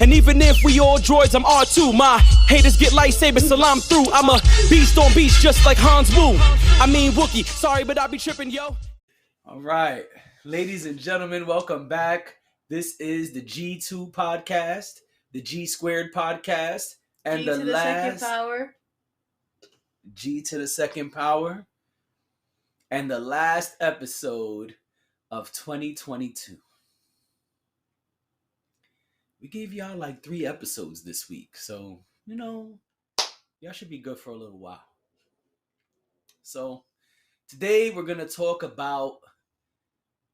And even if we all droids, I'm R2. My haters get lightsabers, salam through. I'm a beast on beast just like Hans Wu. I mean Wookie, sorry but I be tripping, yo. All right, ladies and gentlemen, welcome back. This is the G2 podcast, the G Squared podcast, and G to the second power. G to the second power, and the last episode of 2022. We gave y'all like 3 episodes this week, so y'all should be good for a little while. So today we're gonna talk about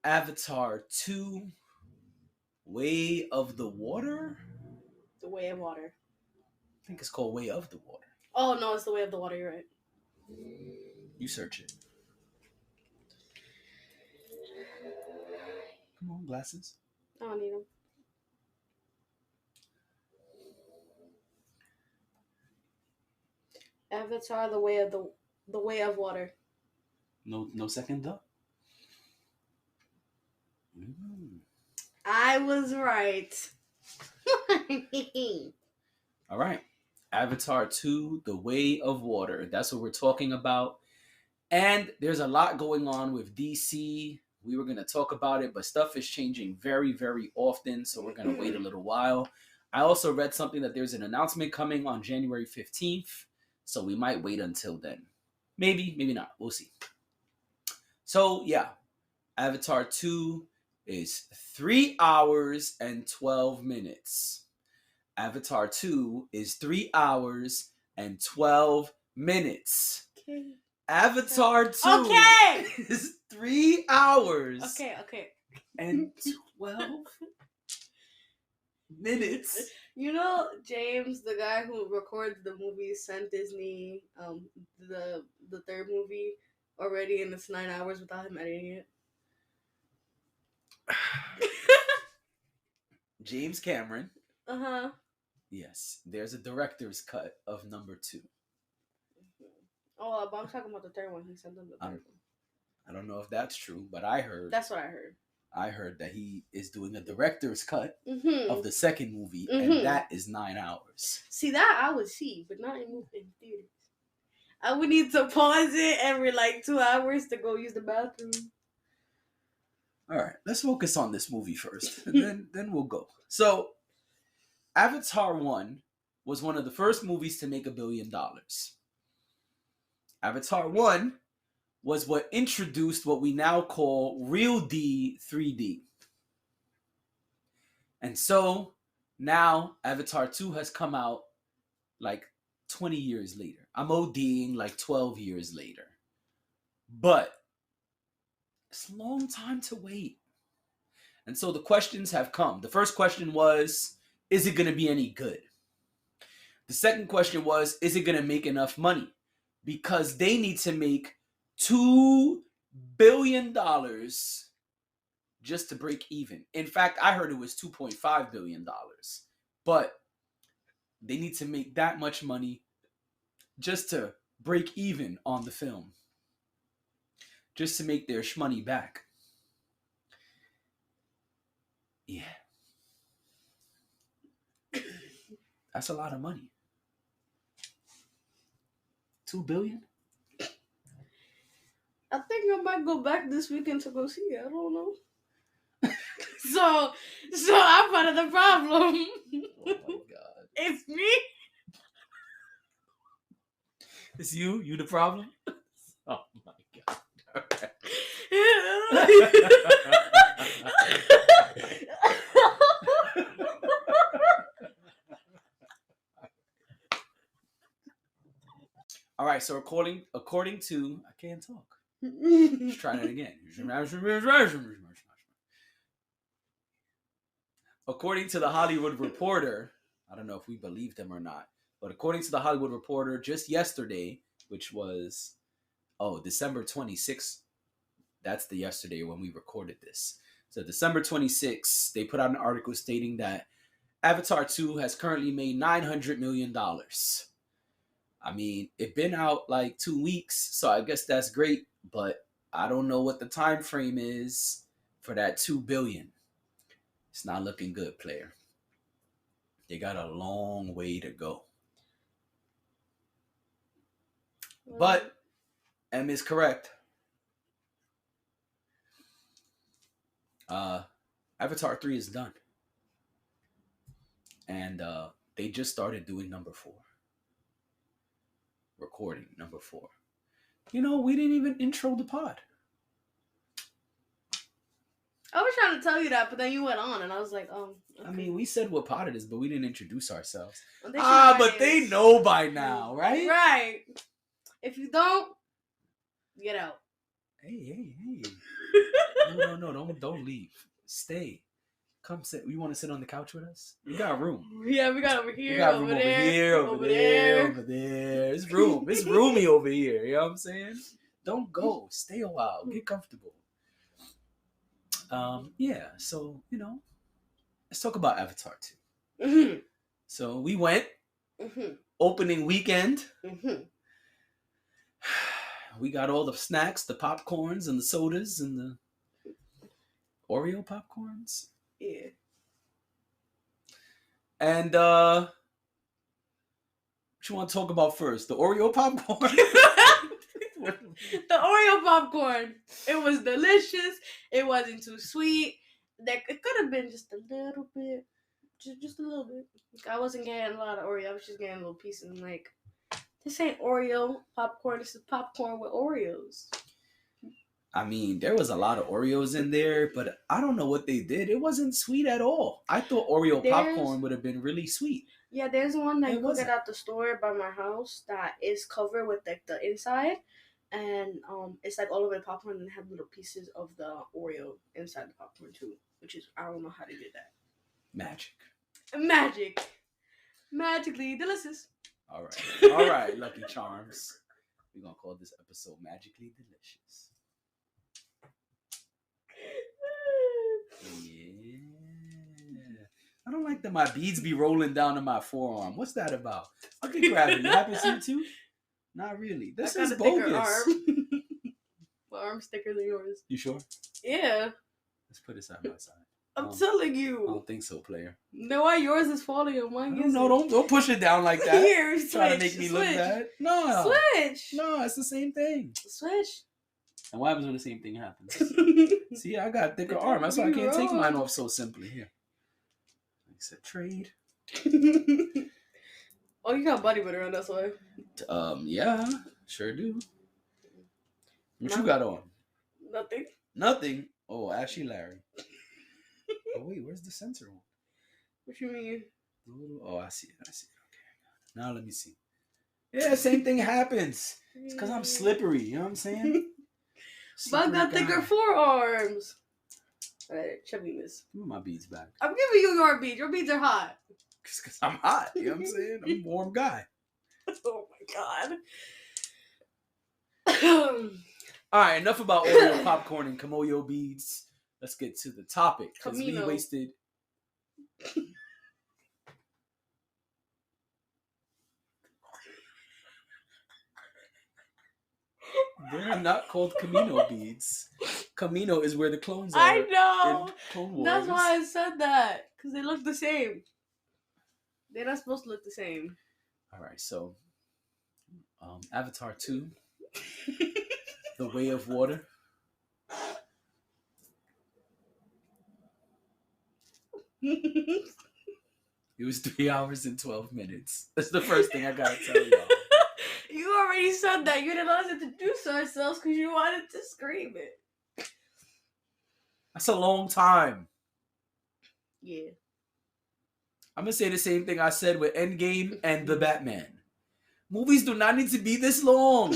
Avatar 2, Way of the Water? The Way of Water. I think it's called Way of the Water. Oh, no, it's The Way of the Water, you're right. You search it. Come on, glasses. I don't need them. Avatar, the Way of Water. No second though? I was right. All right. Avatar 2, The Way of Water. That's what we're talking about. And there's a lot going on with DC. We were going to talk about it, but stuff is changing very, very often. So we're going to wait a little while. I also read something that there's an announcement coming on January 15th. So we might wait until then. Maybe, maybe not. We'll see. So yeah, Avatar 2 is 3 hours and 12 minutes. Avatar 2 is 3 hours and 12 minutes. Okay. Avatar 2 is 3 hours. Okay. And 12 minutes. You know, James, the guy who records the movies, sent Disney the third movie already, and it's 9 hours without him editing it. James Cameron. Uh-huh. Yes, there's a director's cut of number 2. Oh, but I'm talking about the third one. He sent them the third one. I don't know if that's true, but I heard. That's what I heard. I heard that he is doing a director's cut Mm-hmm. of the second movie, Mm-hmm. and that is 9 hours. See, that I would see, but not in theaters. I would need to pause it every 2 hours to go use the bathroom. All right, let's focus on this movie first, and then we'll go. So, Avatar 1 was one of the first movies to make $1 billion. Avatar 1 was what introduced what we now call Real D 3D. And so, now Avatar 2 has come out 20 years later. I'm ODing 12 years later. But it's a long time to wait. And so the questions have come. The first question was, is it going to be any good? The second question was, is it going to make enough money? Because they need to make $2 billion just to break even. In fact, I heard it was $2.5 billion. But they need to make that much money just to break even on the film. Just to make their shmoney back. Yeah. That's a lot of money. $2 billion? I think I might go back this weekend to go see it. I don't know. So I'm part of the problem. Oh my God. It's me. It's you? You the problem? Oh my God. Okay. All right, so according to, I can't talk. Let's try that again. According to the Hollywood Reporter, I don't know if we believe them or not, but according to the Hollywood Reporter, just yesterday, which was, December 26th, that's the yesterday when we recorded this. So December 26th, they put out an article stating that Avatar 2 has currently made $900 million. I mean, it's been out 2 weeks, so I guess that's great, but I don't know what the time frame is for that $2 billion. It's not looking good, player. They got a long way to go. Well, But M is correct. Avatar 3 is done. And they just started doing number 4. Recording number 4. You know, we didn't even intro the pod. I was trying to tell you that, but then you went on, and I was like, okay. I mean, we said what pod it is, but we didn't introduce ourselves. Well, they should know our But they names. know by now, right? Right. If you don't, get out. Hey. No, don't leave. Stay. Come sit. You want to sit on the couch with us? We got room. Yeah, we got over here, We got over room there, over there. It's room. It's roomy over here. You know what I'm saying? Don't go. Stay a while. Get comfortable. Yeah. So let's talk about Avatar 2. Mhm. So we went Mhm. opening weekend. Mhm. We got all the snacks, the popcorns and the sodas and the Oreo popcorns. Yeah. And what you want to talk about first? The Oreo popcorn? The Oreo popcorn. It was delicious. It wasn't too sweet. It could have been just a little bit. Just a little bit. I wasn't getting a lot of Oreo. I was just getting little pieces. I'm like, this ain't Oreo popcorn. This is popcorn with Oreos. I mean, there was a lot of Oreos in there, but I don't know what they did. It wasn't sweet at all. I thought Oreo popcorn would have been really sweet. Yeah, there's one that It you could wasn't. get at the store by my house that is covered with like the inside, and it's like all over the popcorn and have little pieces of the Oreo inside the popcorn too, which is I don't know how they did that. Magic. Magically delicious. All right, Lucky Charms. We're going to call this episode Magically Delicious. Yeah. I don't like that my beads be rolling down to my forearm. What's that about? Look at gravity. It happens to you too? Not really. This I got is a thicker bogus. arm. My arm's thicker than yours. You sure? Yeah, Let's put it side by side. I'm telling I you. don't think so, player. No, why yours is falling and I mine don't isn't. know. Don't push it down like that. Here, Trying to switch, make me look switch. bad. No. Switch. No, it's the same thing. Switch. And what happens when the same thing happens? See, I got a thicker arm. That's why I can't take mine off so simply. Here. Like I said, trade. Oh, you got body butter on, that's why. Yeah, sure do. What you No. got on? Nothing. Nothing. Oh, Ashley Larry. Oh wait, where's the sensor on? What you mean? Oh, I see it. Okay, now let me see. Yeah, same thing happens. It's because I'm slippery. You know what I'm saying? But I got Slippery thicker guy. forearms. Alright, chubbiness. Give me my beads back. I'm giving you your beads. Your beads are hot. Because I'm hot. You know what I'm saying? I'm a warm guy. Oh my god. All right, enough about Oreo popcorn and Kamoyo beads. Let's get to the topic because we Camino. wasted. They're not called Camino beads. Camino is where the clones are. I know. in Clone Wars. That's why I said that. Because they look the same. They're not supposed to look the same. All right, so Avatar 2, The Way of Water. It was 3 hours and 12 minutes. That's the first thing I gotta tell y'all. You already said that. You didn't let us introduce ourselves because you wanted to scream it. That's a long time. Yeah. I'm gonna say the same thing I said with Endgame and The Batman. Movies do not need to be this long.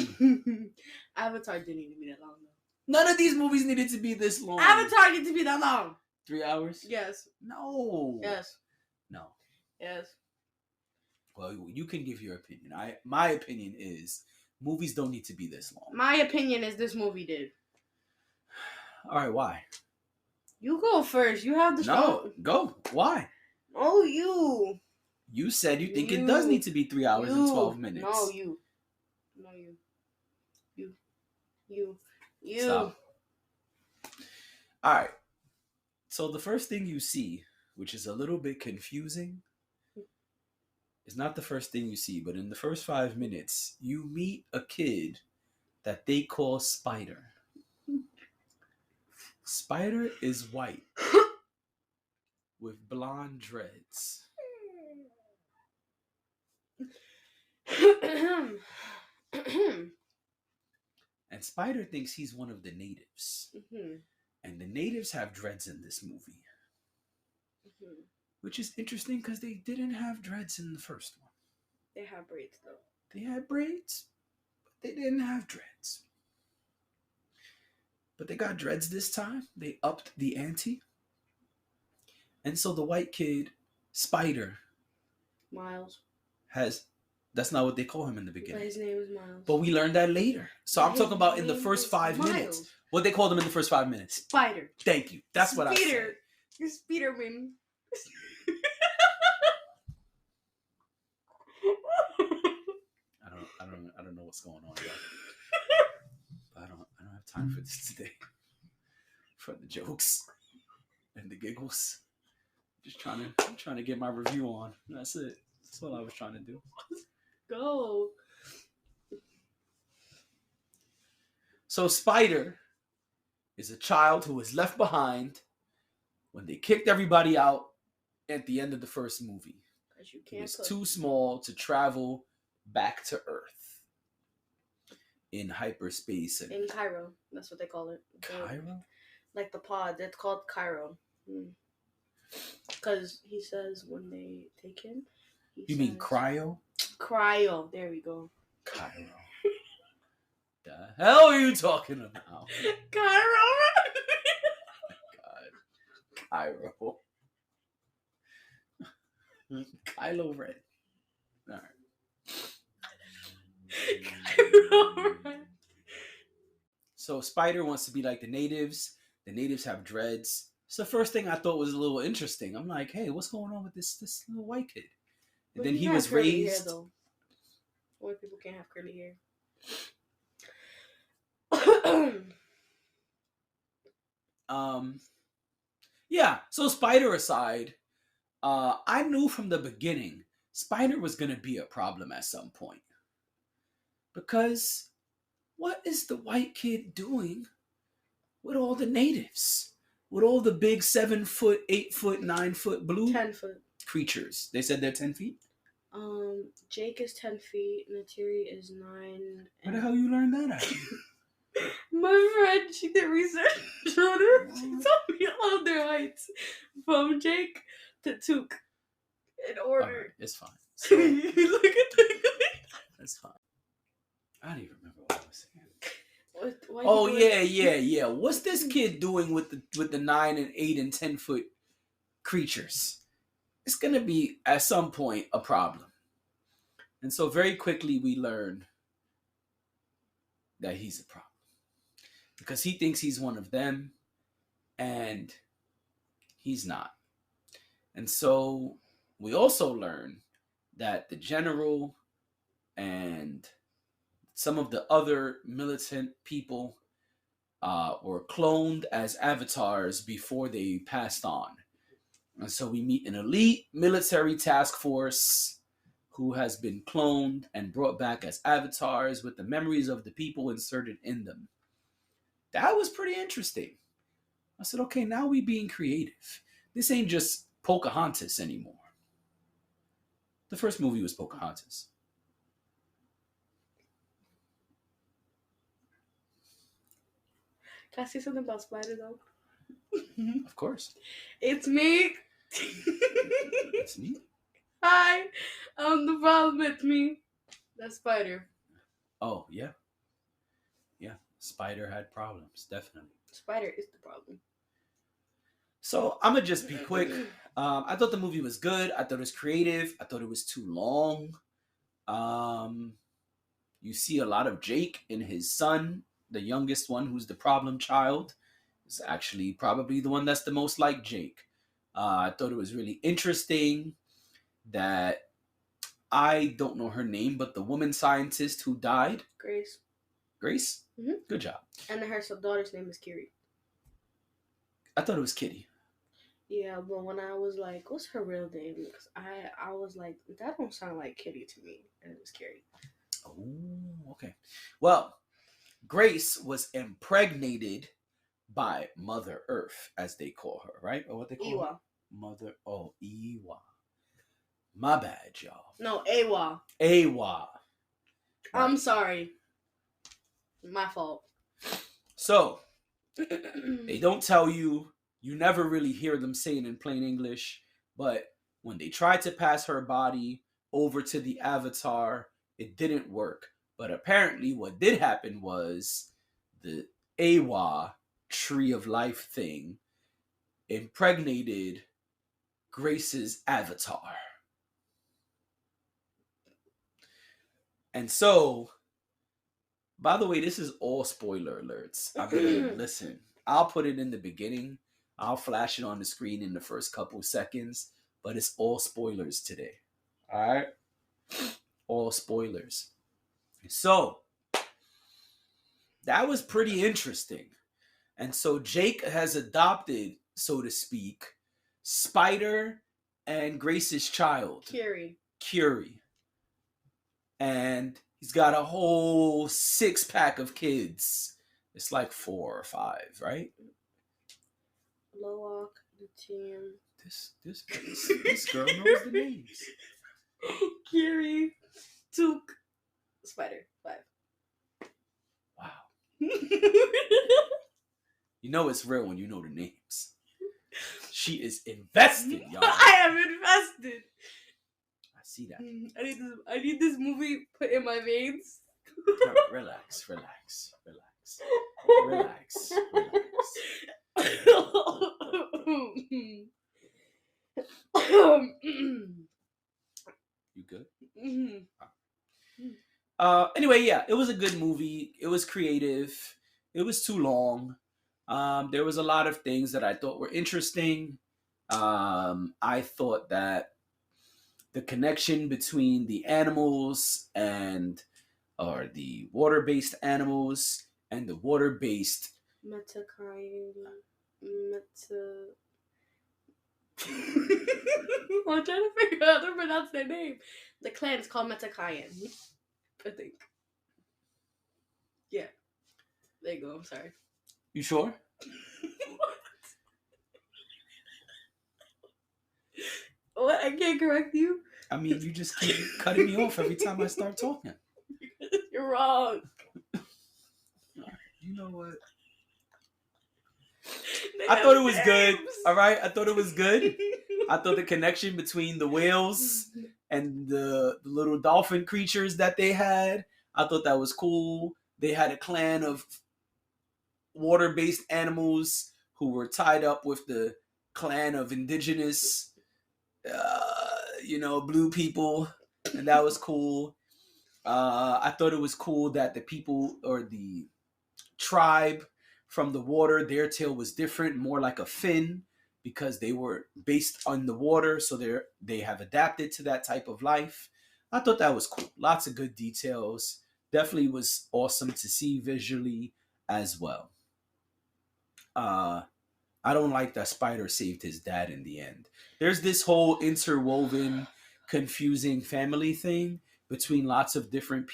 Avatar didn't need to be that long though. None of these movies needed to be this long. Avatar needs to be that long. 3 hours? Yes. No. Yes. No. Yes. Well, you can give your opinion. My opinion is movies don't need to be this long. My opinion is this movie did. All right, why? You go first. You have the No, go. Why? Oh, you. You said you think it does need to be 3 hours and 12 minutes. No, you. No, you. You. Stop. All right. So the first thing you see, which is a little bit confusing, It's not the first thing you see, but in the first 5 minutes, you meet a kid that they call Spider. Spider is white with blonde dreads. And Spider thinks he's one of the natives. And the natives have dreads in this movie. Which is interesting because they didn't have dreads in the first one. They have braids though. They had braids, but they didn't have dreads. But they got dreads this time. They upped the ante. And so the white kid, Spider, Miles. that's not what they call him in the But beginning. his name is Miles. But we learned that later. So I'm His talking about in the name first is 5 Miles. minutes. What they called him in the first 5 minutes. Spider. Thank you. That's what I said. Spiderman. I don't know what's going on here. I don't have time for this today. For the jokes and the giggles. I'm trying to get my review on. That's it. That's all I was trying to do. Go. So Spider is a child who was left behind when they kicked everybody out at the end of the first movie. Because you He can't was put too small to travel back to Earth in hyperspace. in Cairo. That's what they call it. Cairo? Like the pod. That's called Cairo. Because he says when they take him. You mean cryo? Cryo. There we go. Cairo. The hell are you talking about? Cairo. God. Cairo. Kylo Ren. All right. So Spider wants to be like the natives. The natives have dreads. So the first thing I thought was a little interesting. I'm like, hey, what's going on with this little white kid? And then he was raised. Hair, white people can't have curly hair. Yeah. So Spider aside, I knew from the beginning Spider was gonna be a problem at some point. Because what is the white kid doing with all the natives? With all the big 7 foot, 8 foot, 9 foot blue 10 foot. creatures. They said they're 10 feet? Jake is 10 feet, Natiri is 9. Where the hell you learned that at? My friend, she did research on it. She told me all their heights from Jake to Took in order. All right, it's fine. So, Look at the. that's fine. I don't even remember what I was saying. Why Oh you doing- yeah. What's this kid doing with the 9 and 8 and 10 foot creatures? It's gonna be at some point a problem. And so very quickly we learn that he's a problem. Because he thinks he's one of them and he's not. And so we also learn that the general and some of the other militant people were cloned as avatars before they passed on. And so we meet an elite military task force who has been cloned and brought back as avatars with the memories of the people inserted in them. That was pretty interesting. I said, okay, now we being creative. This ain't just Pocahontas anymore. The first movie was Pocahontas. Can I say something about Spider though? Of course. It's me. It's me. Hi. The problem. It's me. That's Spider. Oh, yeah. Yeah. Spider had problems, definitely. Spider is the problem. So I'm going to just be quick. I thought the movie was good. I thought it was creative. I thought it was too long. You see a lot of Jake and his son, the youngest one, who's the problem child, is actually probably the one that's the most like Jake. I thought it was really interesting that I don't know her name, but the woman scientist who died, Grace. Grace? Mhm. Good job. And her daughter's name is Kiri. I thought it was Kitty. Yeah, but when I was like, what's her real name? 'Cause I was like, that don't sound like Kitty to me, and it was Carrie. Oh, okay. Well, Grace was impregnated by Mother Earth, as they call her, right? Or what they call her? Ewa. Mother. Oh, Ewa. My bad, y'all. No, Awa. Awa. I'm sorry. My fault. So they don't tell you. You never really hear them saying in plain English, but when they tried to pass her body over to the Avatar, it didn't work. But apparently, what did happen was the Awa Tree of Life thing impregnated Grace's avatar. And so, by the way, this is all spoiler alerts. I mean, listen, I'll put it in the beginning. I'll flash it on the screen in the first couple seconds, but it's all spoilers today. All right? All spoilers. So, that was pretty interesting. And so Jake has adopted, so to speak, Spider and Grace's child, Curie. And he's got a whole 6-pack of kids. It's like 4 or 5, right? Loak, the team. This girl knows the names. Curie, Took, Spider, 5. Wow. You know it's real when you know the names. She is invested, y'all. I am invested. I see that. I need this movie put in my veins. Relax. You good? Anyway, yeah, it was a good movie. It was creative. It was too long. There was a lot of things that I thought were interesting. I thought that the connection between the animals or the water-based animals and the water-based I'm trying to figure out how to pronounce their name. The clan is called Metakayan, I think. Yeah. There you go, I'm sorry. You sure? What? I can't correct you? I mean, you just keep cutting me off every time I start talking. You're wrong. You know what? I thought it was good. All right? I thought it was good. I thought the connection between the whales and the little dolphin creatures that they had, I thought that was cool. They had a clan of water-based animals who were tied up with the clan of indigenous blue people, and that was cool. I thought it was cool that the people or the tribe from the water, their tail was different, more like a fin, because they were based on the water, so they have adapted to that type of life. I thought that was cool. Lots of good details. Definitely was awesome to see visually as well. I don't like that Spider saved his dad in the end. There's this whole interwoven, confusing family thing between lots of different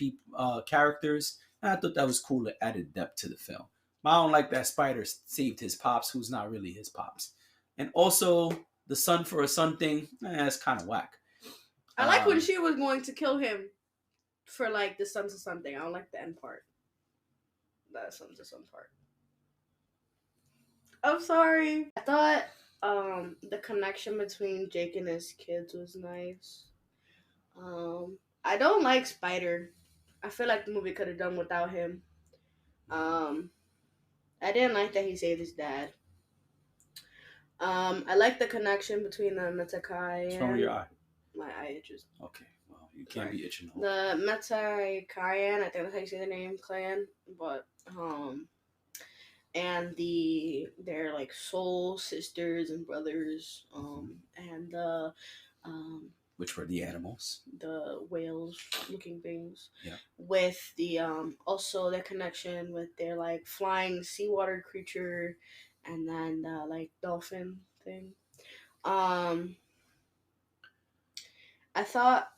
characters. And I thought that was cool. It added depth to the film. But I don't like that Spider saved his pops, who's not really his pops. And also, the son for a son thing, that's kind of whack. I like when she was going to kill him for, like, the son to son thing. I don't like the end part. The son to son part. I'm sorry. I thought the connection between Jake and his kids was nice. I don't like Spider. I feel like the movie could have done without him. I didn't like that he saved his dad. I like the connection between the Metakai. What's wrong with your eye? My eye itches. Okay, well, you can't be itching. The Metakayan, I think that's how you say the name, clan, but and they're like soul sisters and brothers, and the which were the animals, the whales looking things. Yeah. With the also their connection with their like flying seawater creature, and then the like dolphin thing. Um, I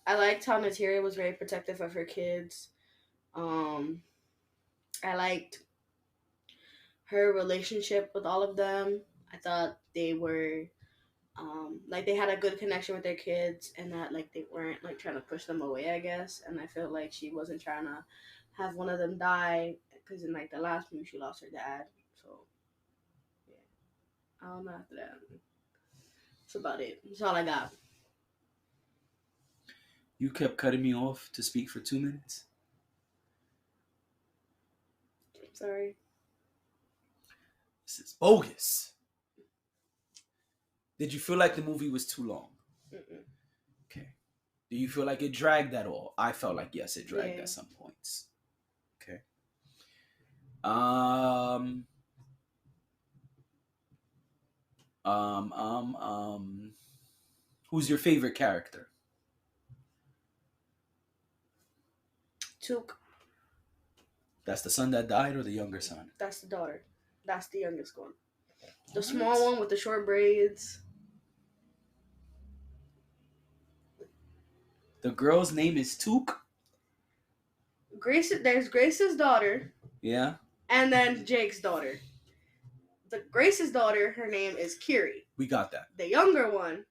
liked how Nataria was very protective of her kids. Um, I liked her relationship with all of them. I thought they were like they had a good connection with their kids, and that like they weren't like trying to push them away, I guess. And I felt like she wasn't trying to have one of them die, because in like the last movie she lost her dad. So yeah, I don't know after that. That's about it. That's all I got. You kept cutting me off to speak for 2 minutes. Sorry. This is bogus. Did you feel like the movie was too long? Mm-mm. Okay. Do you feel like it dragged at all? I felt like yes, it dragged Yeah. at some points. Okay. Who's your favorite character? Took. That's the son that died or the younger son? That's the daughter. That's the youngest one. The What? small one with the short braids. The girl's name is Took? Grace. There's Grace's daughter, Yeah. and then Jake's daughter. The Grace's daughter, her name is Kiri. We got that. The younger one,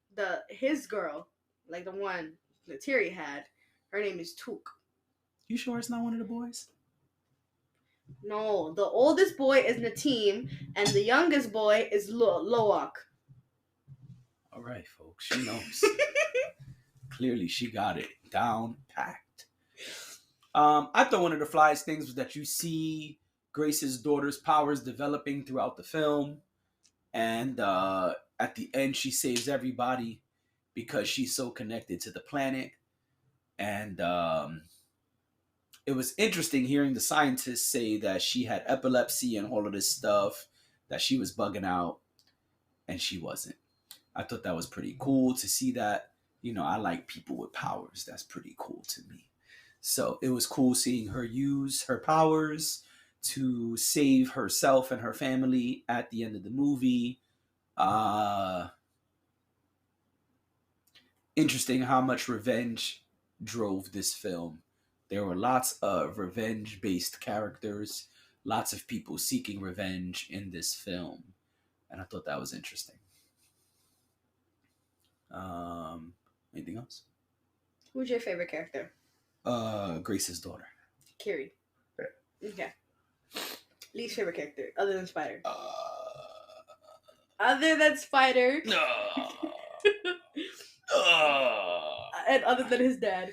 his girl, like the one that Terry had, her name is Took. You sure it's not one of the boys? No, the oldest boy is Nateem, and the youngest boy is Loak. All right, folks. She knows. Clearly, she got it down packed. I thought one of the flyest things was that you see Grace's daughter's powers developing throughout the film. And at the end, she saves everybody because she's so connected to the planet. And it was interesting hearing the scientists say that she had epilepsy and all of this stuff, that she was bugging out, and she wasn't. I thought that was pretty cool to see that. You know, I like people with powers. That's pretty cool to me. So it was cool seeing her use her powers to save herself and her family at the end of the movie. Interesting how much revenge drove this film. There were lots of revenge-based characters, lots of people seeking revenge in this film, and I thought that was interesting. Anything else? Who's your favorite character? Grace's daughter. Kiri. Okay. Least favorite character, other than Spider. Other than Spider. And other than his dad.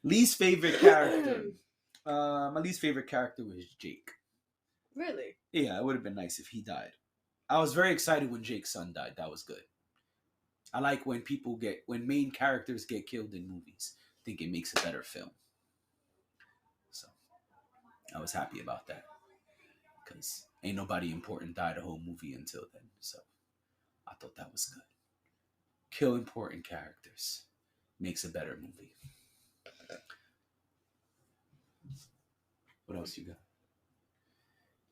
Least favorite character. My least favorite character was Jake. Really? Yeah, it would have been nice if he died. I was very excited when Jake's son died. That was good. I like when main characters get killed in movies. I think it makes a better film. So I was happy about that. Because ain't nobody important died the whole movie until then. So I thought that was good. Kill important characters. Makes a better movie. What else you got?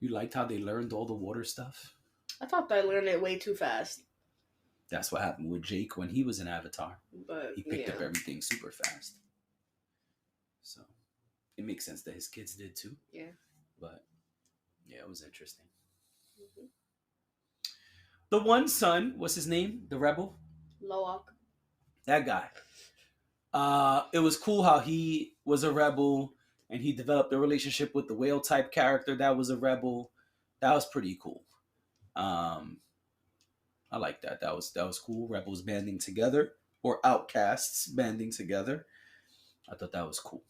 You liked how they learned all the water stuff? I thought I learned it way too fast. That's what happened with Jake when he was in Avatar. But He picked up everything super fast. So it makes sense that his kids did too. Yeah. But yeah, it was interesting. Mm-hmm. The one son, what's his name? The rebel? Loak. That guy. It was cool how he was a rebel and he developed a relationship with the whale type character that was a rebel. That was pretty cool. I like that. That was cool. Rebels banding together, or outcasts banding together. I thought that was cool.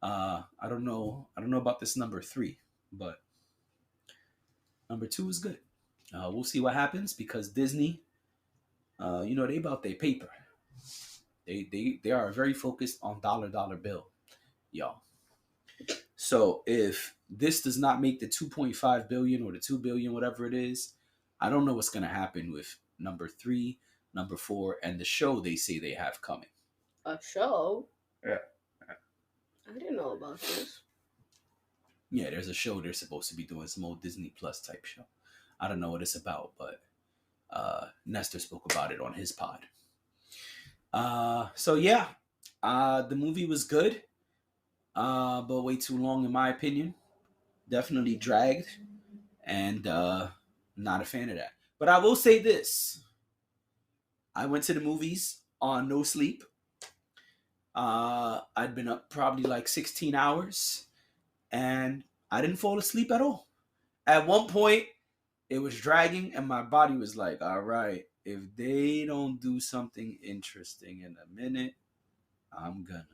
I don't know about this number 3, but number 2 is good. We'll see what happens because Disney, they about their paper. They are very focused on dollar bill, y'all. So if this does not make the 2.5 billion or the 2 billion, whatever it is, I don't know what's going to happen with number 3, number 4, and the show they say they have coming. A show? Yeah. I didn't know about this. Yeah, there's a show they're supposed to be doing, some old Disney Plus type show. I don't know what it's about, but Nestor spoke about it on his pod. So yeah, the movie was good, but way too long in my opinion. Definitely dragged, and not a fan of that. But I will say this: I went to the movies on no sleep. I'd been up probably like 16 hours, and I didn't fall asleep at all. At one point, it was dragging, and my body was like, all right, if they don't do something interesting in a minute, I'm gonna.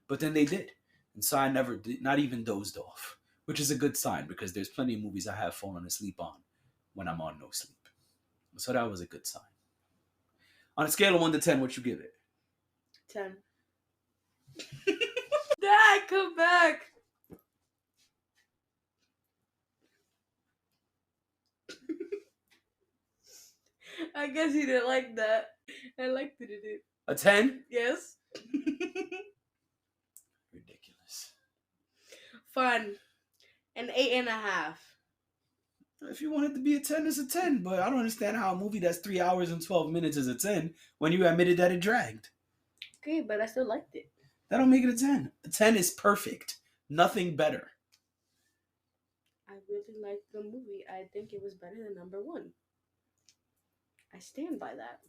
But then they did. And so I never did, not even dozed off, which is a good sign because there's plenty of movies I have fallen asleep on when I'm on no sleep. So that was a good sign. On a scale of 1 to 10, what you give it? 10. Dad, come back. I guess he didn't like that. I liked it. A 10? Yes. Ridiculous. Fun. An 8.5. If you want it to be a 10, it's a 10. But I don't understand how a movie that's 3 hours and 12 minutes is a 10 when you admitted that it dragged. Okay, but I still liked it. That don't make it a 10. A 10 is perfect. Nothing better. I really liked the movie. I think it was better than number 1. I stand by that.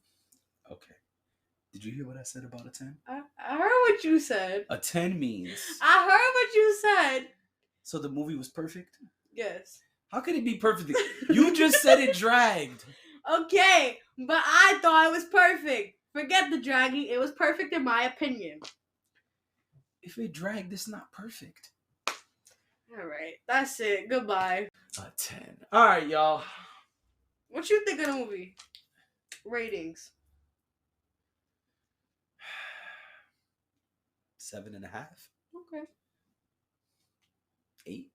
Okay. Did you hear what I said about a 10? I heard what you said. A 10 means... I heard what you said. So the movie was perfect? Yes. How could it be perfect? You just said it dragged. Okay, but I thought it was perfect. Forget the dragging. It was perfect in my opinion. If it dragged, it's not perfect. Alright, that's it. Goodbye. A 10. Alright, y'all. What you think of the movie? Ratings. 7.5. Okay. 8.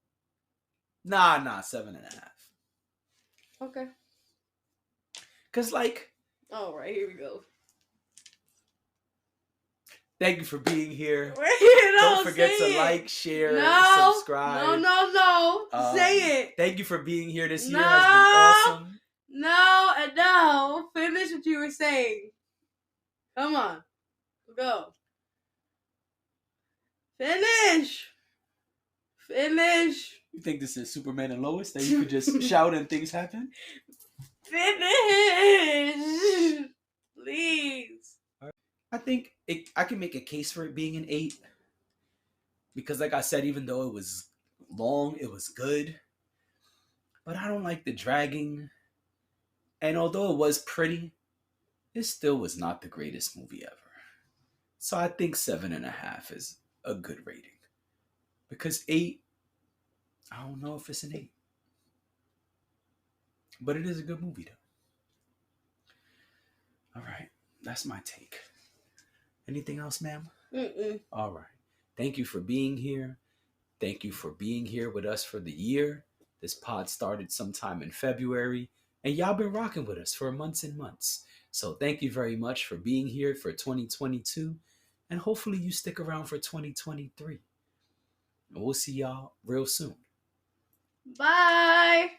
Nah, 7.5. Okay. Cause like, Alright, here we go. thank you for being here. Wait, Don't forget to like, share, subscribe. No. Say it. Thank you for being here. This year No. has been awesome. No. Finish what you were saying. Come on. Go. Finish. You think this is Superman and Lois that you could just shout and things happen? Finish. Please. I think I can make a case for it being an 8. Because like I said, even though it was long, it was good. But I don't like the dragging. And although it was pretty, it still was not the greatest movie ever. So I think 7.5 is a good rating. Because 8, I don't know if it's an 8. But it is a good movie though. All right. That's my take. Anything else, ma'am? Mm-mm. All right. Thank you for being here. Thank you for being here with us for the year. This pod started sometime in February, and y'all been rocking with us for months and months. So thank you very much for being here for 2022, and hopefully you stick around for 2023. And we'll see y'all real soon. Bye.